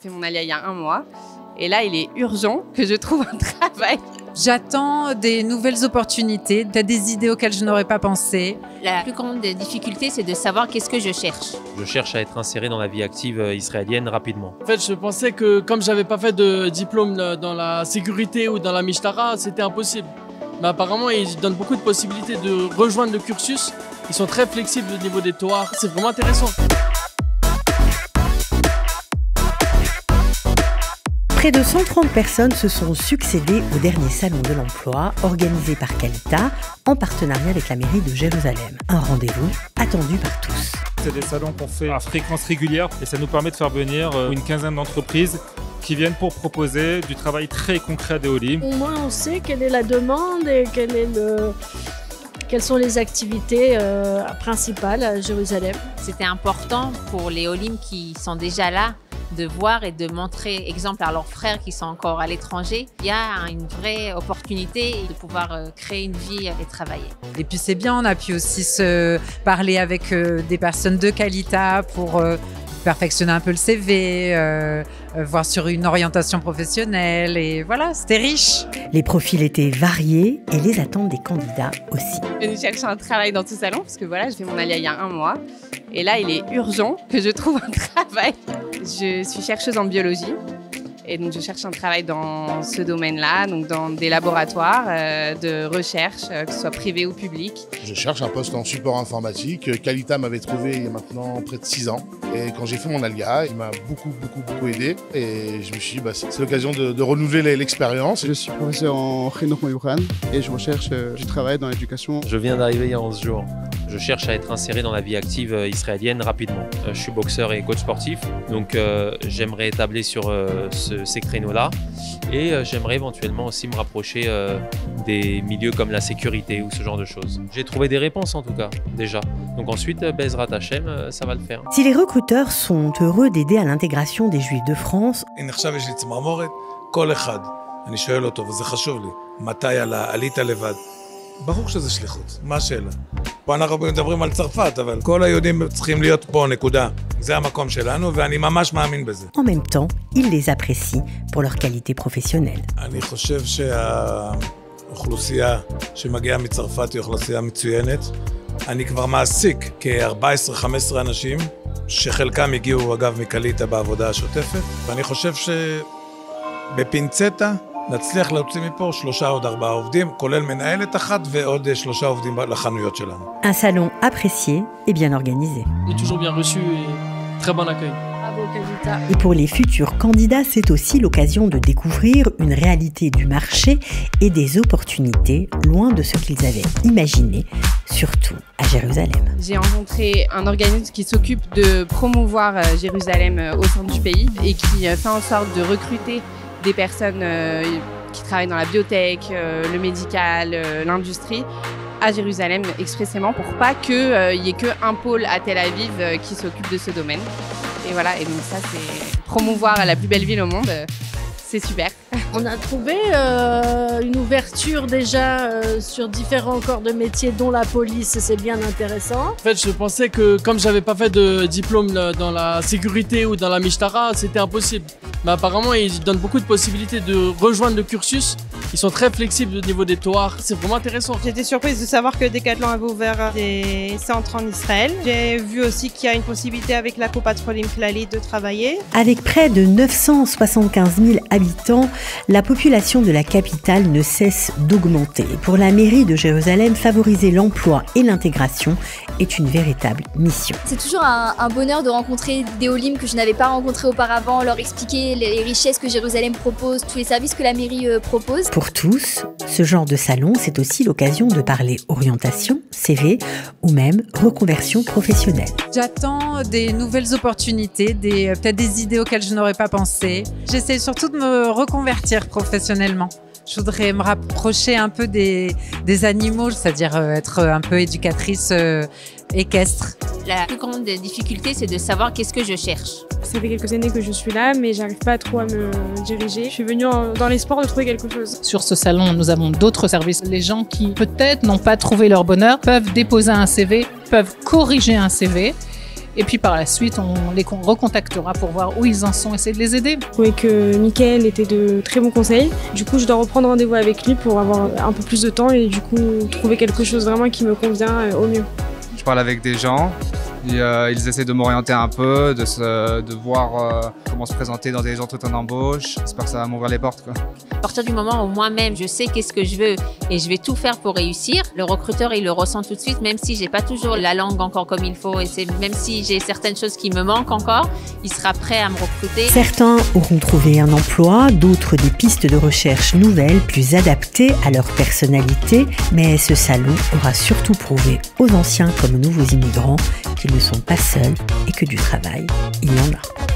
fait mon alia il y a 1 mois. Et là, il est urgent que je trouve un travail. J'attends des nouvelles opportunités, peut-être des idées auxquelles je n'aurais pas pensé. La plus grande difficulté, c'est de savoir qu'est-ce que je cherche. Je cherche à être inséré dans la vie active israélienne rapidement. En fait, je pensais que comme j'avais pas fait de diplôme dans la sécurité ou dans la Mishtara, c'était impossible. Mais apparemment, ils donnent beaucoup de possibilités de rejoindre le cursus. Ils sont très flexibles au niveau des toits. C'est vraiment intéressant. Près de 130 personnes se sont succédées au dernier salon de l'emploi organisé par Qualita en partenariat avec la mairie de Jérusalem. Un rendez-vous attendu par tous. C'est des salons qu'on fait à fréquence régulière et ça nous permet de faire venir une quinzaine d'entreprises qui viennent pour proposer du travail très concret des Olim. Au moins on sait quelle est la demande et quelles sont les activités principales à Jérusalem. C'était important pour les Olim qui sont déjà là de voir et de montrer exemple à leurs frères qui sont encore à l'étranger. Il y a une vraie opportunité de pouvoir créer une vie et travailler. Et puis c'est bien, on a pu aussi se parler avec des personnes de Qualita pour perfectionner un peu le CV, voir sur une orientation professionnelle et voilà, c'était riche. Les profils étaient variés et les attentes des candidats aussi. Je cherche un travail dans ce salon parce que voilà, je fais mon alia il y a 1 mois. Et là, il est urgent que je trouve un travail. Je suis chercheuse en biologie et donc je cherche un travail dans ce domaine-là, donc dans des laboratoires de recherche, que ce soit privé ou public. Je cherche un poste en support informatique. Qualita m'avait trouvé il y a maintenant près de 6 ans. Et quand j'ai fait mon alia, il m'a beaucoup aidé. Et je me suis dit, c'est l'occasion de renouveler l'expérience. Je suis professeur en Chinuch Meyuchad et je recherche du travail dans l'éducation. Je viens d'arriver il y a 11 jours. Je cherche à être inséré dans la vie active israélienne rapidement. Je suis boxeur et coach sportif, donc j'aimerais établir sur ces créneaux-là et j'aimerais éventuellement aussi me rapprocher des milieux comme la sécurité ou ce genre de choses. J'ai trouvé des réponses en tout cas, déjà. Donc ensuite, Bezrat Hashem, ça va le faire. Si les recruteurs sont heureux d'aider à l'intégration des Juifs de France, ברור שזה שליחות, מה השאלה? פה אנחנו מדברים על צרפת, אבל כל היהודים צריכים להיות פה, נקודה. זה המקום שלנו, ואני ממש מאמין בזה. En même temps, ils les apprécient pour leur qualité professionnelle. אני חושב שהאוכלוסייה שמגיעה מצרפת היא אוכלוסייה מצוינת. אני כבר מעסיק כ-14-15 אנשים, שחלקם הגיעו אגב מקליטה בעבודה השוטפת, ואני חושב שבפינצטה, נצליח להוציא מפה 3 או 4 עובדים, כולל מנהלת אחת ועוד 3 עובדים לחנויות שלנו. Un salon apprécié et bien organisé. Il est toujours bien reçu et très bon accueil. Bravo Qualita. Et pour les futurs candidats, c'est aussi l'occasion de découvrir une réalité du marché et des opportunités loin de ce qu'ils avaient imaginé, surtout à Jérusalem. J'ai rencontré un organisme qui s'occupe de promouvoir Jérusalem au sein du pays et qui fait en sorte de recruter des personnes qui travaillent dans la biotech, le médical, l'industrie à Jérusalem expressément pour pas qu'il y ait qu'un pôle à Tel Aviv qui s'occupe de ce domaine. Et voilà, et donc ça c'est promouvoir la plus belle ville au monde, c'est super. On a trouvé une ouverture déjà sur différents corps de métier dont la police, c'est bien intéressant. En fait, je pensais que comme j'avais pas fait de diplôme dans la sécurité ou dans la Mishtara, c'était impossible. Mais apparemment, ils donnent beaucoup de possibilités de rejoindre le cursus. Ils sont très flexibles au niveau des toits. C'est vraiment intéressant. J'étais surprise de savoir que Decathlon avait ouvert des centres en Israël. J'ai vu aussi qu'il y a une possibilité avec la Copatrolim Clalit de travailler. Avec près de 975 000 habitants, la population de la capitale ne cesse d'augmenter. Pour la mairie de Jérusalem, favoriser l'emploi et l'intégration est une véritable mission. C'est toujours un bonheur de rencontrer des Olim que je n'avais pas rencontrés auparavant, leur expliquer les richesses que Jérusalem propose, tous les services que la mairie propose. Pour tous, ce genre de salon, c'est aussi l'occasion de parler orientation, CV ou même reconversion professionnelle. J'attends des nouvelles opportunités, peut-être des idées auxquelles je n'aurais pas pensé. J'essaie surtout de me reconvertir professionnellement. Je voudrais me rapprocher un peu des animaux, c'est-à-dire être un peu éducatrice équestre. La plus grande difficulté, c'est de savoir qu'est-ce que je cherche. Ça fait quelques années que je suis là, mais j'arrive pas trop à me diriger. Je suis venue dans l'espoir de trouver quelque chose. Sur ce salon, nous avons d'autres services. Les gens qui peut-être n'ont pas trouvé leur bonheur peuvent déposer un CV, peuvent corriger un CV Et puis par la suite, on les recontactera pour voir où ils en sont, essayer de les aider. Je trouvais que Mickaël était de très bons conseils. Du coup, je dois reprendre rendez-vous avec lui pour avoir un peu plus de temps et du coup trouver quelque chose vraiment qui me convient au mieux. Je parle avec des gens. Et, ils essaient de m'orienter un peu, de voir comment se présenter dans des entretiens d'embauche. J'espère que ça va m'ouvrir les portes, quoi. À partir du moment où moi-même je sais qu'est-ce que je veux et je vais tout faire pour réussir, le recruteur il le ressent tout de suite, même si j'ai pas toujours la langue encore comme il faut et même si j'ai certaines choses qui me manquent encore, il sera prêt à me recruter. Certains auront trouvé un emploi, d'autres des pistes de recherche nouvelles, plus adaptées à leur personnalité, mais ce salon aura surtout prouvé aux anciens comme aux nouveaux immigrants qu'ils ne sont pas seuls et que du travail, il y en a.